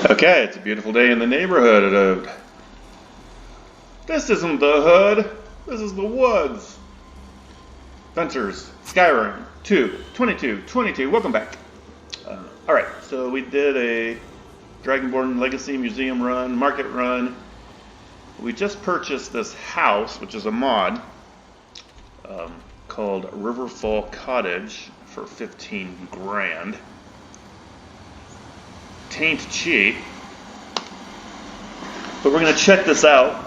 Okay, it's a beautiful day in the neighborhood. This isn't the hood. This is the woods. Fencers, Skyrim 22. Welcome back. Alright, so we did a Dragonborn Legacy Museum run, Market run. We just purchased this house, which is a mod, called Riverfall Cottage for 15 grand. Taint cheap, but we're going to check this out.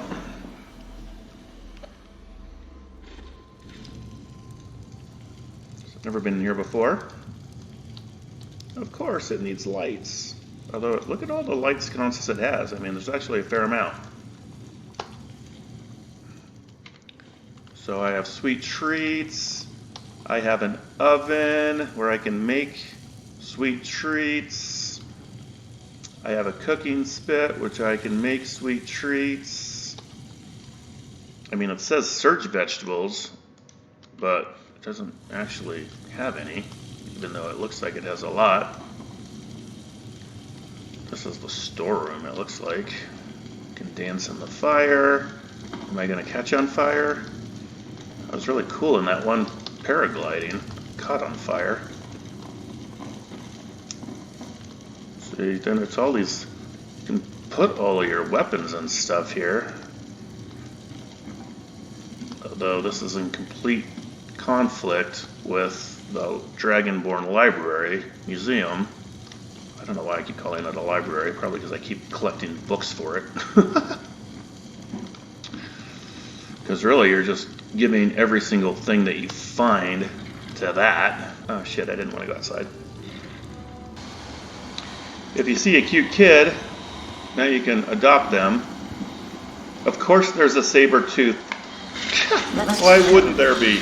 I've never been here before. Of course it needs lights, although look at all the light sconces it has. I mean, there's actually a fair amount. So I have sweet treats, I have an oven where I can make sweet treats, I have a cooking spit, which I can make sweet treats. I mean, it says search vegetables, but it doesn't actually have any, even though it looks like it has a lot. This is the storeroom, it looks like. Can dance in the fire. Am I going to catch on fire? That was really cool in that one paragliding. Caught on fire. See, then it's all these, you can put all of your weapons and stuff here. Although this is in complete conflict with the Dragonborn Library Museum. I don't know why I keep calling it a library, probably because I keep collecting books for it. Because really you're just giving every single thing that you find to that. Oh shit, I didn't want to go outside. If you see a cute kid, now you can adopt them. Of course there's a saber tooth. Why wouldn't there be?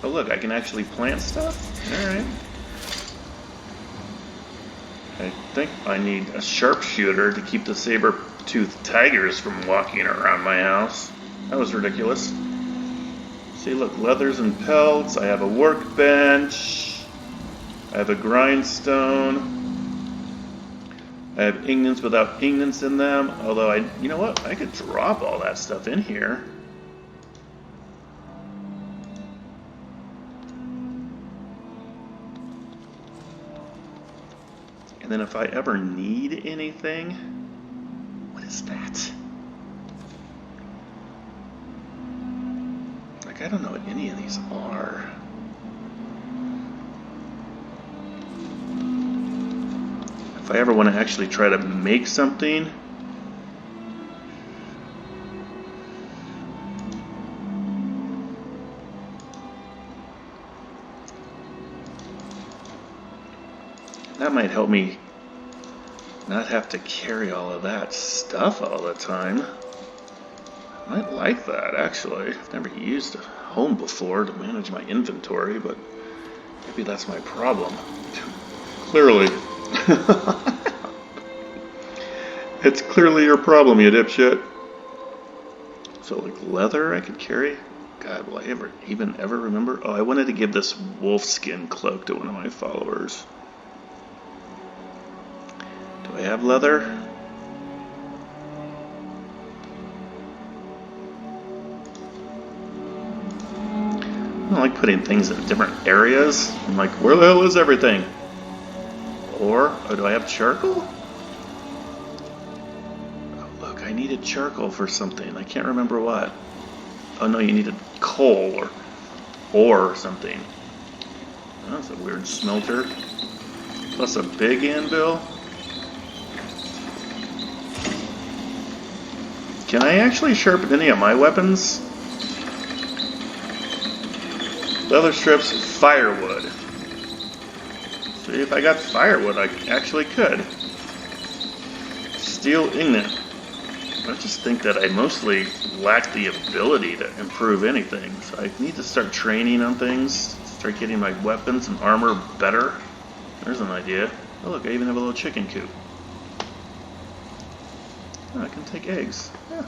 Oh look, I can actually plant stuff? Alright. I think I need a sharpshooter to keep the saber-toothed tigers from walking around my house. That was ridiculous. See, look, leathers and pelts. I have a workbench. I have a grindstone. I have ingots without ingots in them. Although, you know what? I could drop all that stuff in here. And then if I ever need anything, what is that? Like, I don't know what any of these are. If I ever want to actually try to make something, that might help me not have to carry all of that stuff all the time. I might like that, actually. I've never used a home before to manage my inventory, but maybe that's my problem. Clearly. It's clearly your problem, you dipshit. So, like, leather I could carry? God, will I ever remember? Oh, I wanted to give this wolfskin cloak to one of my followers. Do I have leather? I don't like putting things in different areas. I'm like, where the hell is everything? Or, oh, do I have charcoal? Oh, look, I needed charcoal for something. I can't remember what. Oh no, you needed coal or something. Oh, that's a weird smelter. Plus a big anvil. Can I actually sharpen any of my weapons? Leather strips, firewood. See, if I got firewood, I actually could. Steel ingot. I just think that I mostly lack the ability to improve anything. So I need to start training on things, start getting my weapons and armor better. There's an idea. Oh look, I even have a little chicken coop. Oh, I can take eggs. Yeah.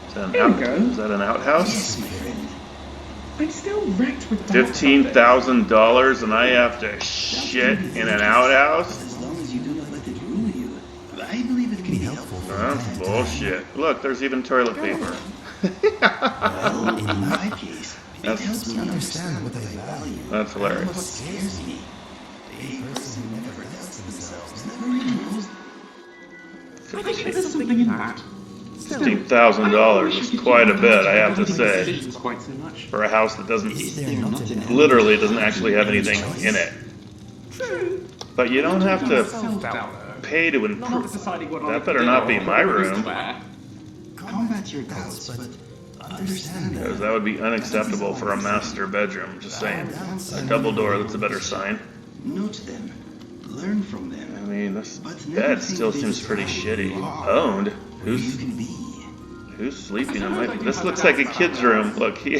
Is that an outhouse? Yes, my friend. I'm still wrecked with doubt. $15,000 and I have to shit in an outhouse? As long as you do not let it rule you, I believe it can be helpful. That's bullshit. Look, there's even toilet paper. Well, in my case, it helps me understand what I value. That's hilarious. What scares me. A person who never doubts themselves never really knows. I think there's something in that. $15,000 is quite a bit, I have to say, Quite so much. for a house that literally doesn't actually have anything in it. True. But you don't have to Self-doubt, pay to though. Not improve. deciding what I That like better to not do be or my what room. to wear. Combat your doubts, but understand Because them. that would be unacceptable for a master bedroom, just saying. A double door, that's a better sign. Note them. Learn from them. I mean, this bed still seems pretty shitty. Owned? Who you can be. Who's sleeping in my... This looks like a kid's room. Look, he...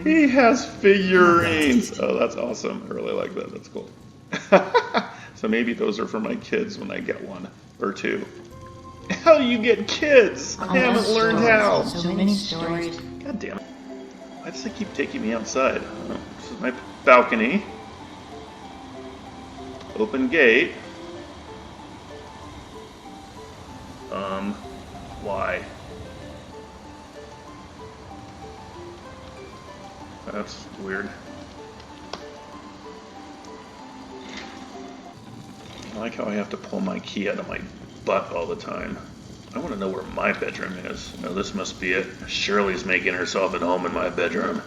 He has figurines. Oh, that's awesome. I really like that. That's cool. So maybe those are for my kids when I get one or two. How do you get kids? I haven't learned how. So many stories. God damn it. Why does it keep taking me outside? Oh, this is my balcony. Open gate. Why? That's weird. I like how I have to pull my key out of my butt all the time. I want to know where my bedroom is. No, this must be it. Shirley's making herself at home in my bedroom.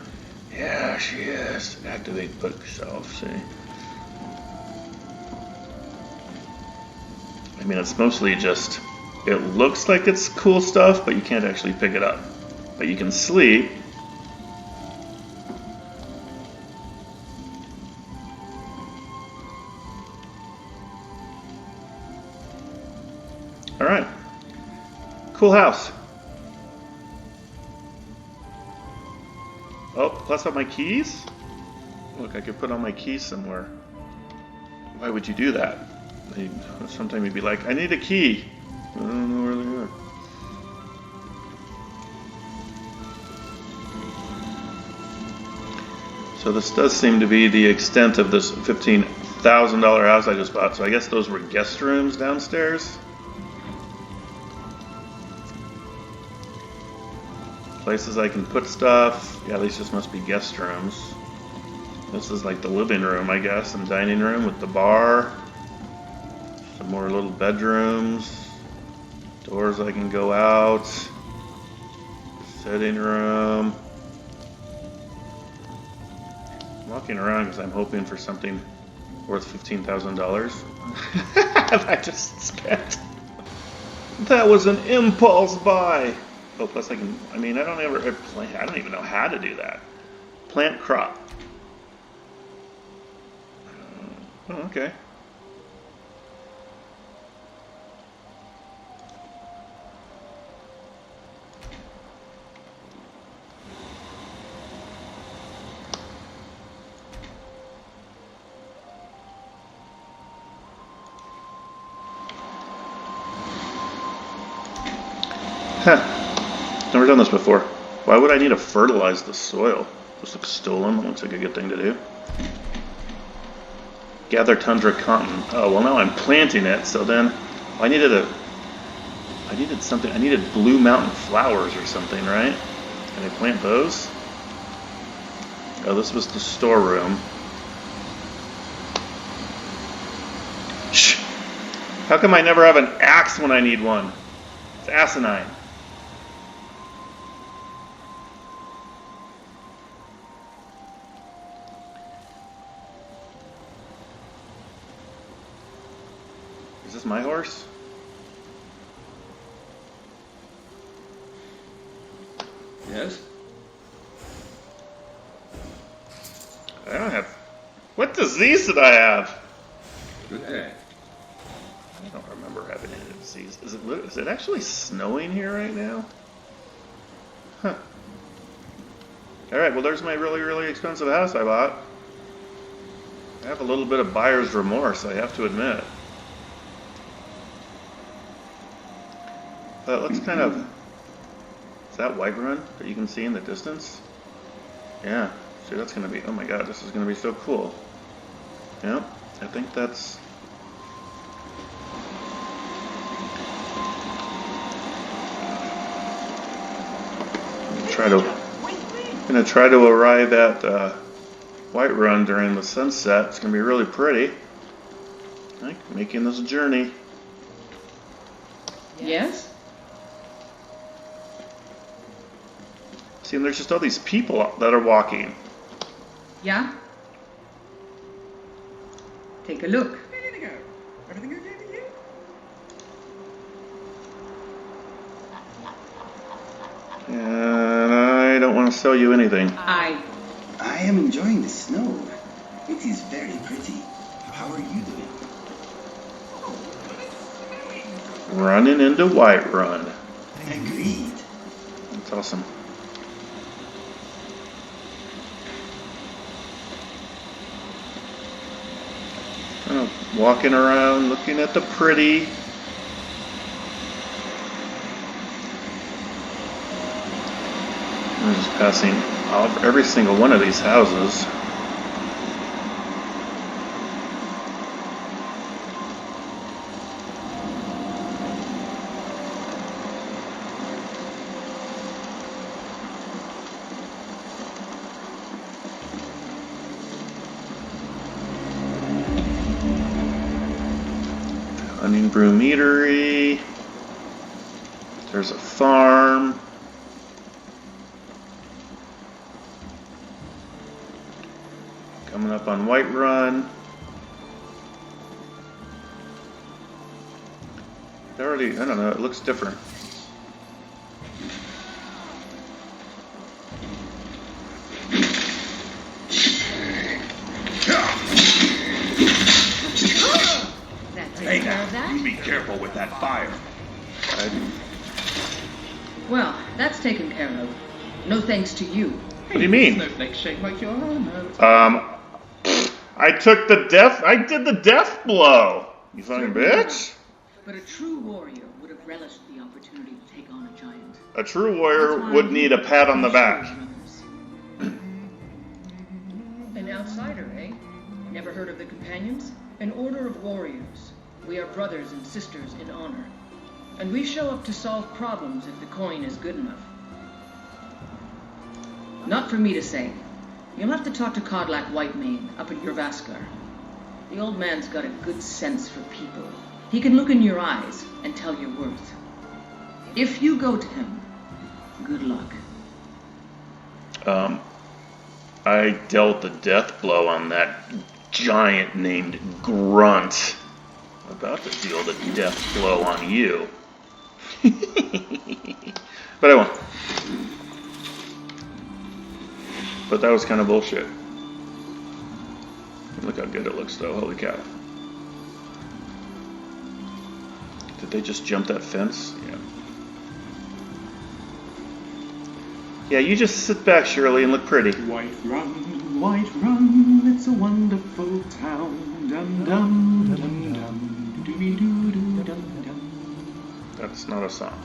Yeah, she is. Activate bookshelf, see? I mean, it's mostly just... It looks like it's cool stuff, but you can't actually pick it up. But you can sleep. Alright. Cool house. Oh, plus all my keys? Look, I could put all my keys somewhere. Why would you do that? Sometimes you'd be like, I need a key. I don't know where they are. So this does seem to be the extent of this $15,000 house I just bought. So I guess those were guest rooms downstairs. Places I can put stuff. Yeah, these just must be guest rooms. This is like the living room, I guess, and dining room with the bar. Some more little bedrooms. Doors I can go out. Sitting room. I'm walking around because I'm hoping for something worth $15,000 that I just spent. That was an impulse buy. Oh, plus I can, I mean, I don't even know how to do that. Plant crop. Oh, okay. Huh. Never done this before. Why would I need to fertilize the soil? This looks stolen. Looks like a good thing to do. Gather tundra cotton. Oh, well now I'm planting it, so then I needed something. I needed blue mountain flowers or something, right? Can I plant those? Oh, this was the storeroom. Shh. How come I never have an axe when I need one? It's asinine. Is this my horse? Yes? I don't have... What disease did I have? Good day. I don't remember having any disease. Is it actually snowing here right now? Huh. Alright, well there's my really, really expensive house I bought. I have a little bit of buyer's remorse, I have to admit. But let's kind of Is that Whiterun that you can see in the distance? Yeah. See, that's going to be... Oh my god, this is going to be so cool. Yep, I think that's... I'm gonna try to arrive at Whiterun during the sunset. It's gonna be really pretty. Like making this journey. Yes? See, and there's just all these people that are walking. Yeah? Take a look. Everything okay with you? And I don't want to sell you anything. I am enjoying the snow. It is very pretty. How are you doing? Running into Whiterun. Agreed. That's awesome. Kind of walking around, looking at the pretty. I'm just passing every single one of these houses. Hunting Brew Meadery. There's a farm. Coming up on Whiterun. I don't know, it looks different. Hey now, you be careful with that fire. Well, that's taken care of. No thanks to you. What do you mean? Snowflakes shaped like your arm. I did the death blow. You fucking bitch. But a true warrior would have relished the opportunity to take on a giant. A true warrior would need a pat on the back. An outsider, eh? Never heard of the Companions? An order of warriors. We are brothers and sisters in honor. And we show up to solve problems if the coin is good enough. Not for me to say. You'll have to talk to Codlac Whitemane up at Urvaskar. The old man's got a good sense for people. He can look in your eyes and tell your worth. If you go to him, good luck. I dealt the death blow on that giant named Grunt. I'm about to deal the death blow on you. But I won't. But that was kind of bullshit. Look how good it looks though, holy cow. Did they just jump that fence? Yeah. Yeah, you just sit back, Shirley, and look pretty. Whiterun, it's a wonderful town. Dum dum dum dum, dooby doo doo dum dum. That's not a song.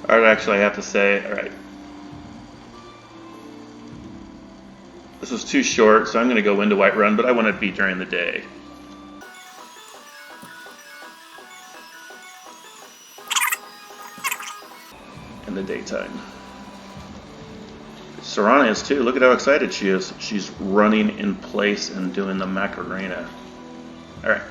Alright, actually I have to say, alright. This was too short, so I'm going to go into Whiterun, but I want it to be during the day. In the daytime. Serana is too. Look at how excited she is. She's running in place and doing the Macarena. Alright.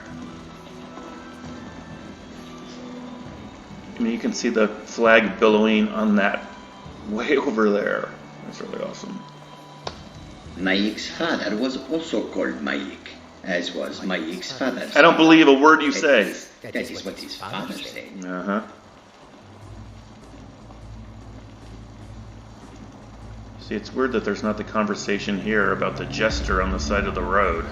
I mean, you can see the flag billowing on that way over there. That's really awesome. Mayik's father was also called Mayik, as was Mayik's father. I don't believe a word you say. That is what his father said. Uh-huh. See, it's weird that there's not the conversation here about the jester on the side of the road.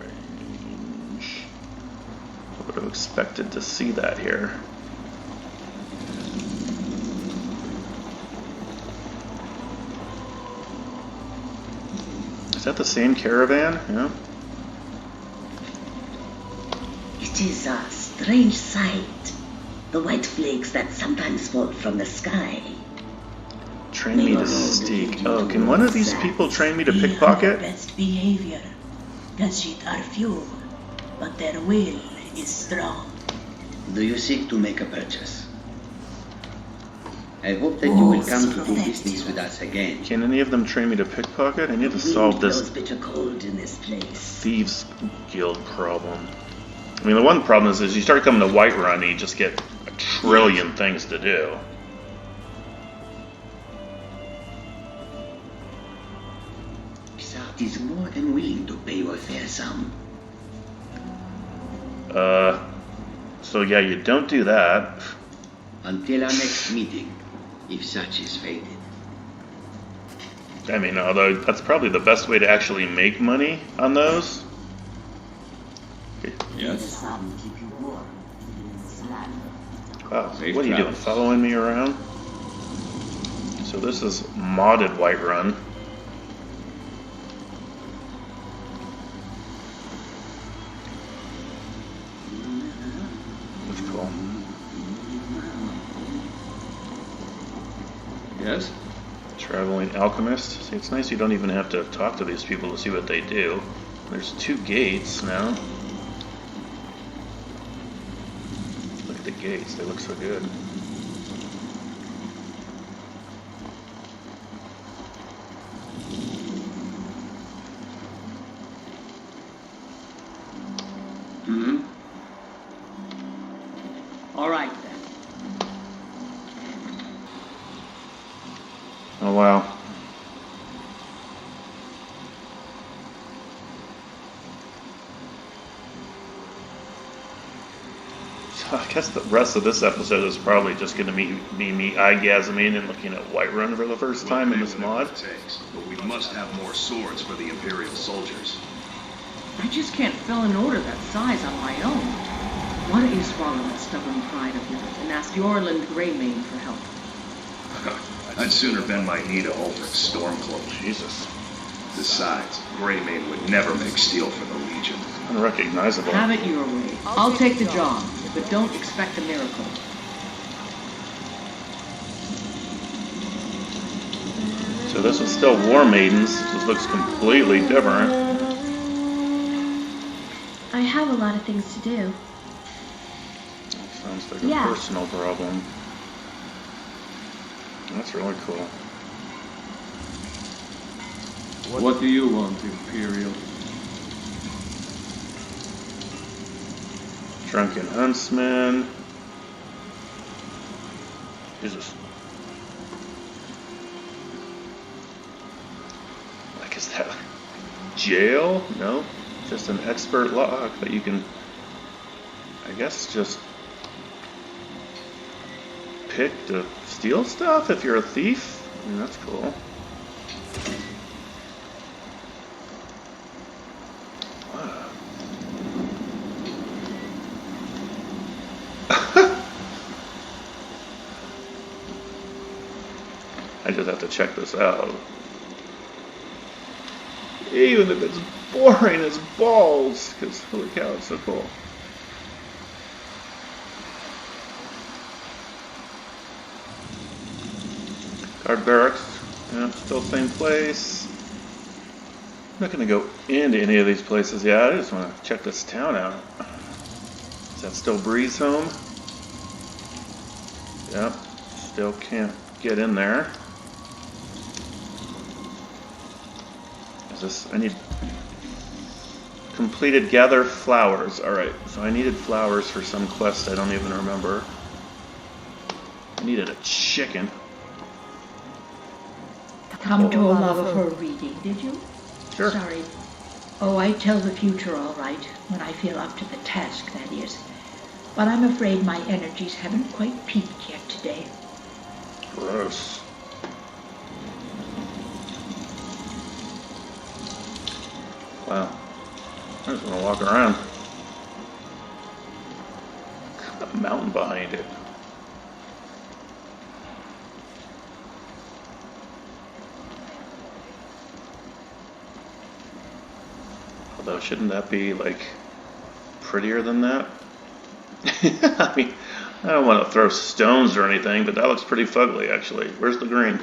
Range. I would have expected to see that here. Is that the same caravan? Yeah. It is a strange sight. The white flakes that sometimes fall from the sky. Train me to steak. Oh, can one of these people train me to pickpocket? Best behavior. The sheep are few, but their will is strong. Do you seek to make a purchase? I hope that you will come to do business with us again. Can any of them train me to pickpocket? I need to solve this Bitter cold in this place. Thieves Guild problem. I mean, the one problem is you start coming to Whiterun, you just get a trillion things to do. Xart is more than willing to pay you a fair sum. So yeah, you don't do that. Until our next meeting, if such is fated. I mean, although that's probably the best way to actually make money on those. Yes. Wow, Safe what are you doing? travels. Following me around? So this is modded Whiterun. That's cool. Yes. Traveling alchemist. See, it's nice you don't even have to talk to these people to see what they do. There's 2 gates now. Look at the gates, they look so good. Mm-hmm. All right then. Oh wow. So I guess the rest of this episode is probably just going to be me eye-gasming and looking at Whiterun for the first time in this mod. But we must have more swords for the Imperial soldiers. I just can't fill an order that size on my own. Why don't you swallow that stubborn pride of yours and ask Yorland Greymane for help? I'd sooner bend my knee to Ulfric's Stormcloak. Jesus. Besides, Greymane would never make steel for the Legion. Unrecognizable. Have it your way. I'll take the job, but don't expect a miracle. So this is still War Maidens. This looks completely different. I have a lot of things to do. Sounds like a Yeah. personal problem. That's really cool. What do you want, Imperial? Drunken Huntsman. Jesus. Like, is that jail? No. Just an expert lock, but you can, I guess, just pick to steal stuff if you're a thief. I mean, that's cool. Wow. I just have to check this out. Even if it's boring as balls, because holy cow, it's so cool. Guard barracks, yeah, still same place. I'm not gonna go into any of these places yet. I just want to check this town out. Is that still Breeze home? Yep, still can't get in there. Is this, I need completed gather flowers. Alright, so I needed flowers for some quest I don't even remember. I needed a chicken. Come to Olava for a reading, did you? Sure. Sorry. Oh, I tell the future all right, when I feel up to the task, that is. But I'm afraid my energies haven't quite peaked yet today. Gross. Wow. I just want to walk around. Got a mountain behind it. Although, shouldn't that be, like, prettier than that? I mean, I don't want to throw stones or anything, but that looks pretty fugly, actually. Where's the green?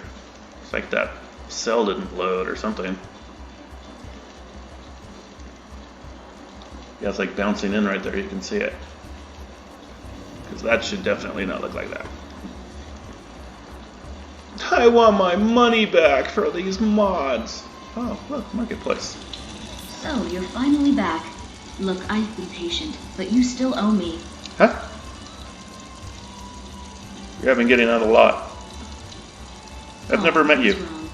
It's like that cell didn't load or something. Yeah, it's like bouncing in right there. You can see it. Because that should definitely not look like that. I want my money back for these mods. Oh, look, marketplace. So, you're finally back. Look, I've been patient, but you still owe me. Huh? You haven't getting out a lot. I've never met you. What's wrong?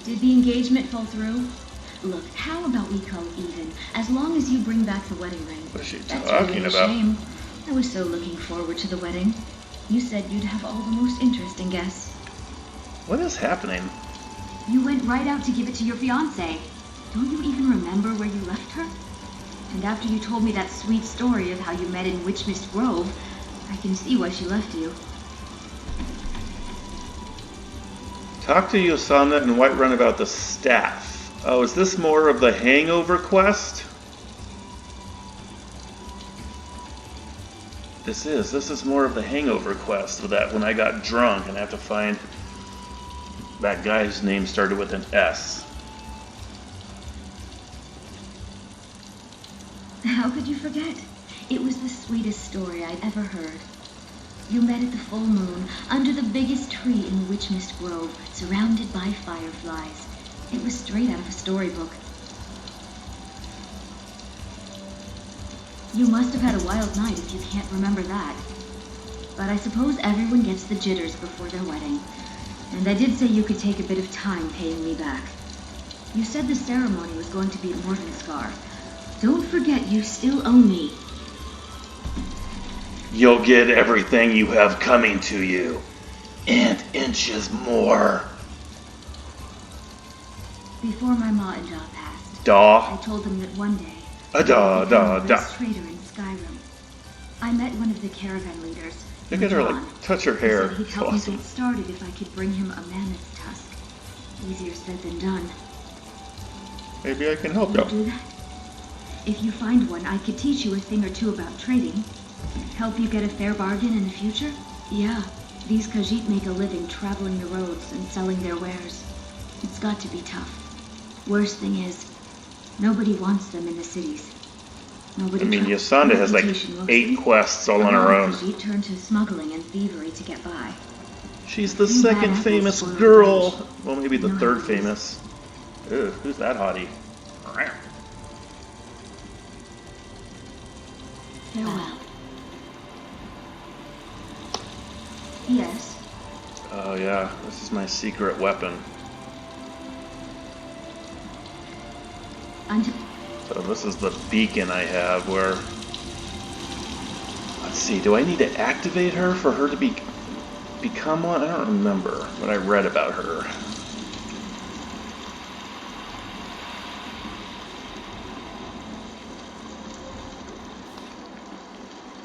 Did the engagement fall through? Look, how about we call even, as long as you bring back the wedding ring. What's she That's talking really a about? shame. I was so looking forward to the wedding. You said you'd have all the most interesting guests. What is happening? You went right out to give it to your fiancée. Don't you even remember where you left her? And after you told me that sweet story of how you met in Witchmist Grove, I can see why she left you. Talk to Yosana and Whiterun about the staff. Oh, is this more of the hangover quest? This is more of the hangover quest, so that when I got drunk and I have to find that guy's name started with an S. How could you forget? It was the sweetest story I'd ever heard. You met at the full moon, under the biggest tree in Witchmist Grove, surrounded by fireflies. It was straight out of a storybook. You must have had a wild night if you can't remember that. But I suppose everyone gets the jitters before their wedding. And I did say you could take a bit of time paying me back. You said the ceremony was going to be at Morvenscar. Don't forget you still owe me. You'll get everything you have coming to you. And inches more. Before my ma and Da passed, Daw. I told them that one day A da I'd da become the da. best trader in Skyrim. I met one of the caravan leaders. Look at her John. like touch her He hair. said he'd It's help me awesome. get started if I could bring him a mammoth tusk. Easier said than done. Maybe I can help Will you you. do that? If you find one, I could teach you a thing or two about trading. Help you get a fair bargain in the future? Yeah, these Khajiit make a living traveling the roads and selling their wares. It's got to be tough. Worst thing is, nobody wants them in the cities. Nobody I mean, trusts Yasanda has like reputation mostly. 8 quests all on A her lot of own. Khajiit turn to smuggling and thievery to get by. She's the Few bad second apples famous spoil the girl. bunch. Well, maybe the No third apples. famous. Ew, who's that hottie? Farewell. Yes. Oh yeah, this is my secret weapon. Until So this is the beacon I have where... Let's see, do I need to activate her for her to become one? I don't remember what I read about her.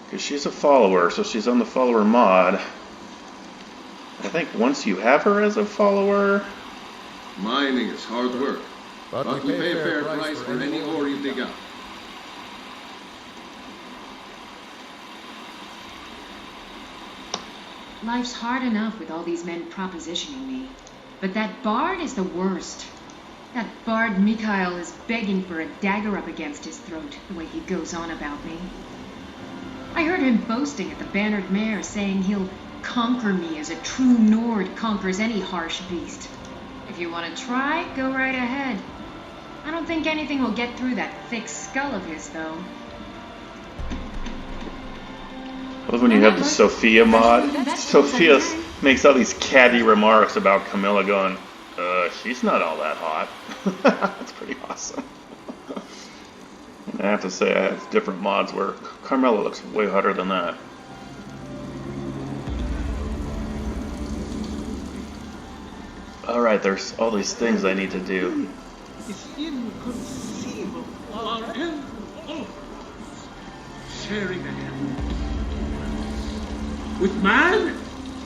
Because she's a follower, so she's on the follower mod. I think once you have her as a follower... Mining is hard work, but we pay a fair price for any ore you dig up. Life's hard enough with all these men propositioning me. But that bard is the worst. That bard Mikhail is begging for a dagger up against his throat, the way he goes on about me. I heard him boasting at the Bannered Mare, saying he'll conquer me as a true Nord conquers any harsh beast. If you want to try, go right ahead. I don't think anything will get through that thick skull of his, though. I love when you have the Sophia mod. Sophia makes all these catty remarks about Camilla going, she's not all that hot. That's pretty awesome. I have to say, I have different mods where Carmella looks way hotter than that. Alright, there's all these things I need to do. It's inconceivable. Our end of sharing a hand with man?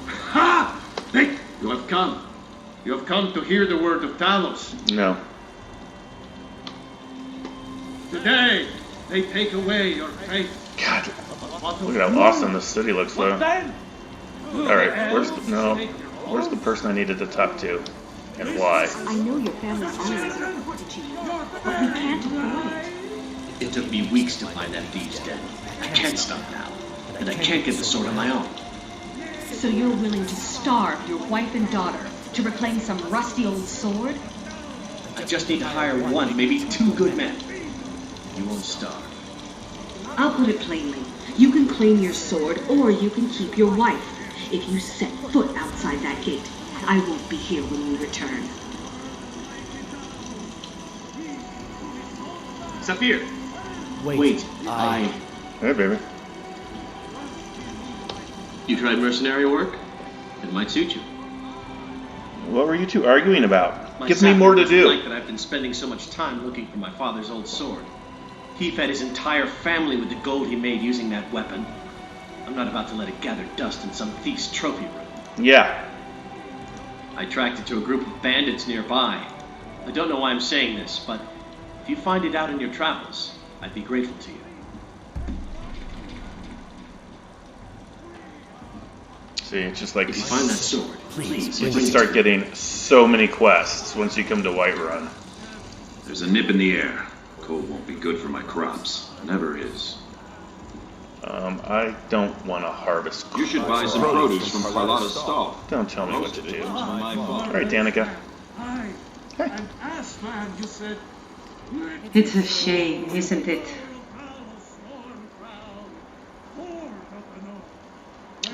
Ha! Hey, You have come. You have come to hear the word of Talos. No. today they take away your faith. God, Look at how awesome this city looks, though. Alright, where's the person I needed to talk to? And why? I know your family's honor is important to you, but we can't afford it. It took me weeks to find MD's dead. I can't stop now, and I can't get the sword on my own. So you're willing to starve your wife and daughter to reclaim some rusty old sword? I just need to hire one, maybe two good men. You won't starve. I'll put it plainly. You can claim your sword, or you can keep your wife. If you set foot outside that gate, I won't be here when you return. Saphir! Wait, I... Hey, baby. You tried mercenary work? It might suit you. What were you two arguing about? My Give me more to Saphir do. doesn't like that I've been spending so much time looking for my father's old sword. He fed his entire family with the gold he made using that weapon. I'm not about to let it gather dust in some thief's trophy room. Yeah. I tracked it to a group of bandits nearby. I don't know why I'm saying this, but if you find it out in your travels, I'd be grateful to you. See, it's just like If you find that sword, please you just start getting so many quests once you come to Whiterun. There's a nip in the air. Cold won't be good for my crops. Never is. I don't want to harvest. You should buy some produce from Carlotta's stall. Don't tell me what to do. My fault. All right, Danica. Hey. It's a shame, isn't it?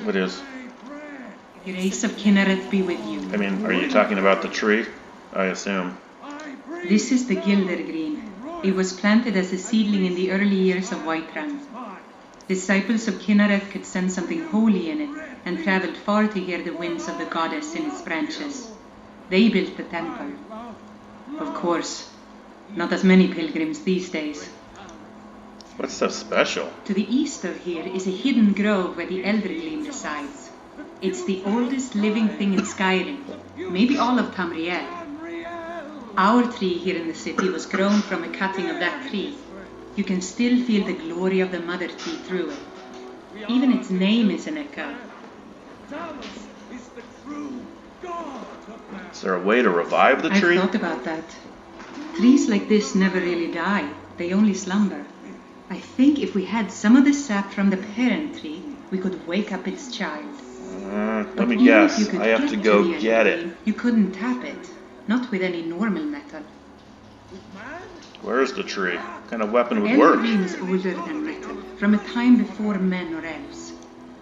What is? Grace of Kinneret be with you. I mean, are you talking about the tree? I assume. This is the Gildergreen. It was planted as a seedling in the early years of Whiterun. Disciples of Kinneret could sense something holy in it and traveled far to hear the winds of the goddess in its branches. They built the temple. Of course, not as many pilgrims these days. What's so special? To the east of here is a hidden grove where the Eldergleam resides. It's the oldest living thing in Skyrim, maybe all of Tamriel. Our tree here in the city was grown from a cutting of that tree. You can still feel the glory of the mother tree through it. Even its name is an echo. Is there a way to revive the tree? I've thought about that. Trees like this never really die. They only slumber. I think if we had some of the sap from the parent tree, we could wake up its child. Let me guess. I have to go get it. You couldn't tap it. Not with any normal metal. Where's the tree? What kind of weapon would work? Eldergleam is older than metal, from a time before men or elves.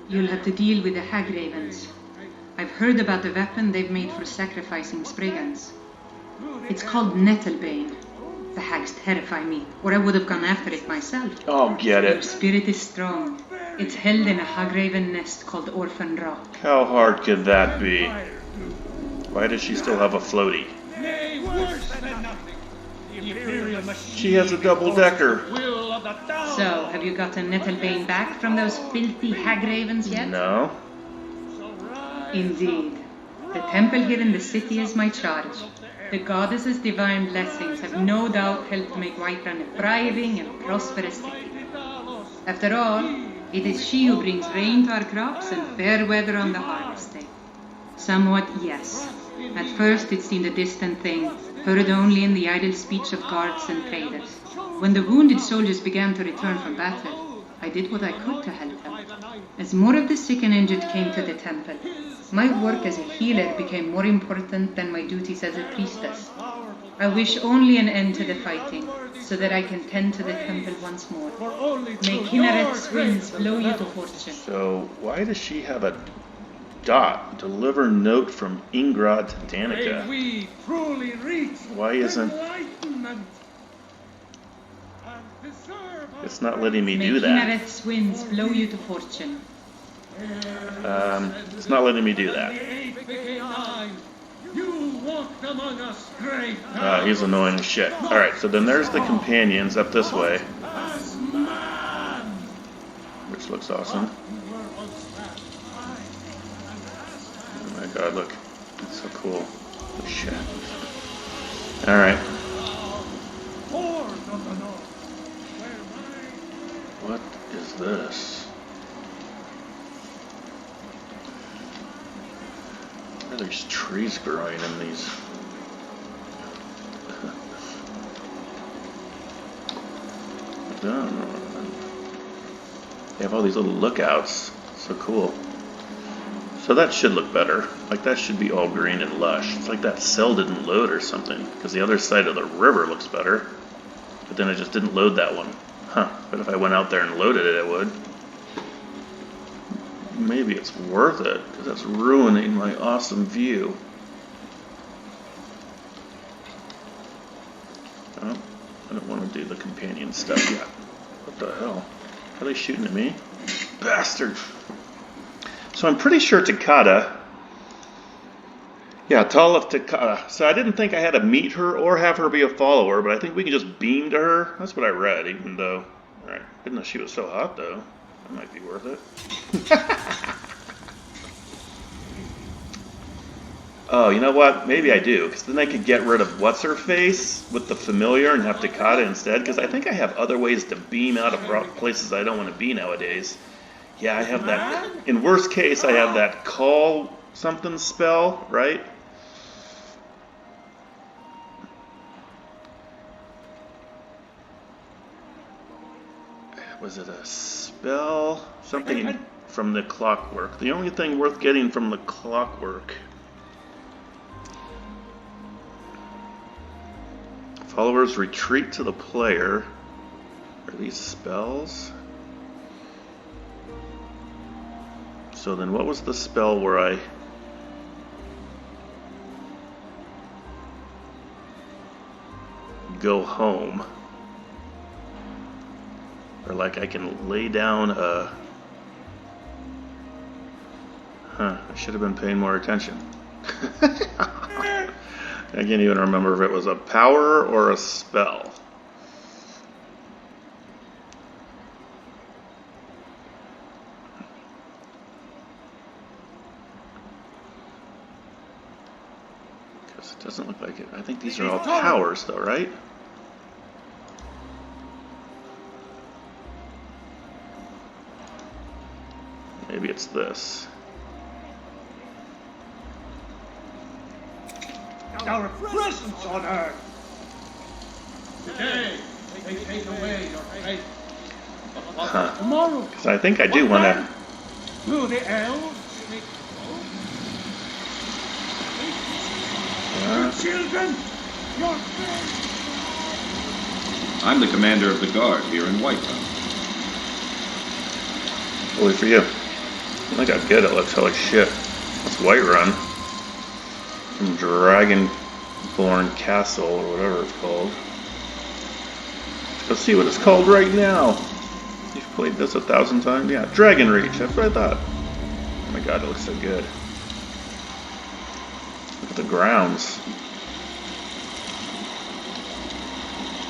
You'll have to deal with the hag ravens. I've heard about the weapon they've made for sacrificing Spriggans. It's called Nettlebane. The hags terrify me, or I would have gone after it myself. Oh, get Their it. spirit is strong. It's held in a hagraven nest called Orphan Rock. How hard could that be? Why does she still have a floaty? She has a double-decker. So, have you gotten Nettlebane back from those filthy hag ravens yet? No. Indeed. The temple here in the city is my charge. The goddess's divine blessings have no doubt helped make Whiterun a thriving and prosperous city. After all, it is she who brings rain to our crops and fair weather on the harvest day. Somewhat, yes. At first it seemed a distant thing, heard only in the idle speech of guards and traders. When the wounded soldiers began to return from battle, I did what I could to help them. As more of the sick and injured came to the temple, my work as a healer became more important than my duties as a priestess. I wish only an end to the fighting, so that I can tend to the temple once more. May Kinneret's winds blow you to fortune. So, why does she have a dot? Deliver note from Ingrad to Danica. Why isn't... It's not letting me do that. May Kinneret's winds blow you to fortune. It's not letting me do that. He's annoying as shit. Alright, so then there's the companions up this way. Which looks awesome. Oh my god, look. It's so cool. Holy shit. Alright. What is this? are these trees growing in these? I don't know. They have all these little lookouts. So cool. So that should look better. Like that should be all green and lush. It's like that cell didn't load or something. Because the other side of the river looks better. But then it just didn't load that one. Huh. But if I went out there and loaded it, it would. Maybe it's worth it. Because that's ruining my awesome view. Oh, I don't want to do the companion stuff yet. What the hell? Are they shooting at me? Bastard! So I'm pretty sure Takata... Yeah, Tall of Takata. So I didn't think I had to meet her or have her be a follower, but I think we can just beam to her. That's what I read, even though... Alright, didn't know she was so hot, though. That might be worth it. Oh, you know what? Maybe I do, because then I could get rid of What's-Her-Face with the familiar and have Takata instead, because I think I have other ways to beam out of places I don't want to be nowadays. Yeah, I have that. In worst case, I have that call something spell, right? Was it a spell? Something from the clockwork. The only thing worth getting from the clockwork. Followers retreat to the player. Are these spells? So then what was the spell where I... go home? Or like I can lay down a... Huh, I should have been paying more attention. I can't even remember if it was a power or a spell. Because it doesn't look like it. I think these are all powers though, right? Maybe it's this. Our presence on earth. Today, they take away your faith. Huh. Tomorrow, because I think I do want to... to the elves, your children, your friends. I'm the commander of the guard here in Whiterun. Holy for you. Look how good it looks. Holy shit. That's Whiterun. From Dragonborn Castle, or whatever it's called. Let's see what it's called right now. You've played this 1,000 times? Yeah, Dragon Reach. That's what I thought. Oh my god, it looks so good. Look at the grounds.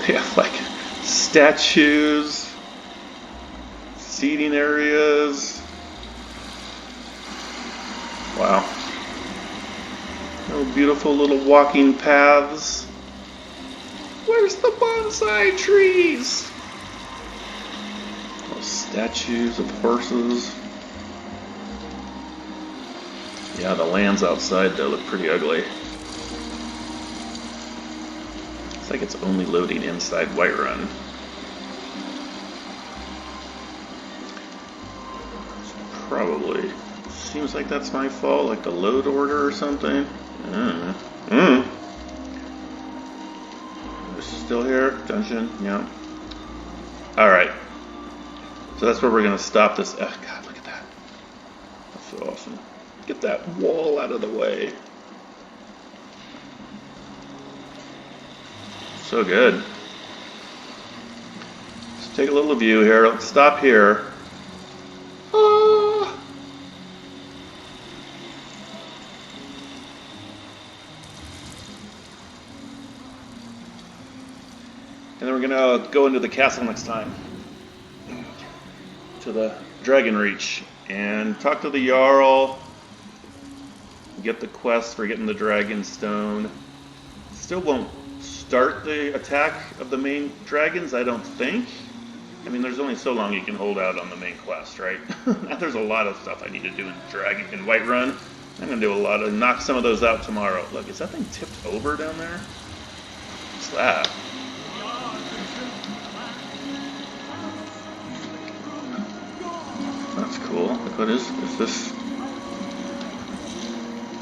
They have like statues, seating areas. Wow. Oh, beautiful little walking paths. Where's the bonsai trees? Little statues of horses. Yeah, the lands outside though look pretty ugly. It's like it's only loading inside Whiterun. Probably. Seems like that's my fault, like the load order or something. Still here? Dungeon? Yeah. Alright. So that's where we're going to stop this. Oh, God, look at that. That's so awesome. Get that wall out of the way. So good. Let's take a little view here. Let's stop here. And then we're going to go into the castle next time. To the Dragon Reach. And talk to the Jarl. Get the quest for getting the Dragon Stone. Still won't start the attack of the main dragons, I don't think. I mean, there's only so long you can hold out on the main quest, right? There's a lot of stuff I need to do in Whiterun. I'm gonna do a lot of knock some of those out tomorrow. Look, is that thing tipped over down there? What's that? That's cool. What is this?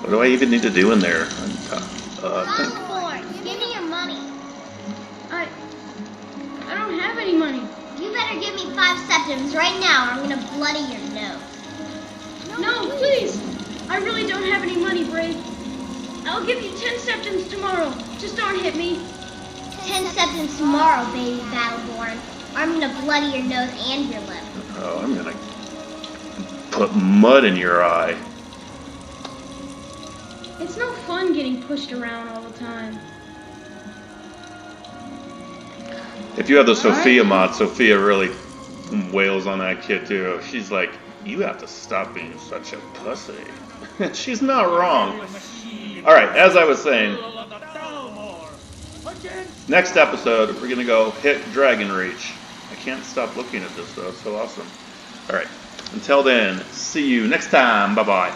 What do I even need to do in there? Give me your money. I don't have any money. You better give me 5 septims right now or I'm gonna bloody your nose. No, please. I really don't have any money, Brave. I'll give you 10 septims tomorrow. Just don't hit me. 10 septims tomorrow, baby Battleborn. I'm gonna bloody your nose and your lip. Oh, I'm gonna put mud in your eye. It's no fun getting pushed around all the time. If you have the Sophia mod, Sophia really wails on that kid too. She's like, you have to stop being such a pussy. She's not wrong. Alright, as I was saying, next episode, we're going to go hit Dragon Reach. I can't stop looking at this though, it's so awesome. Alright, until then, see you next time. Bye-bye.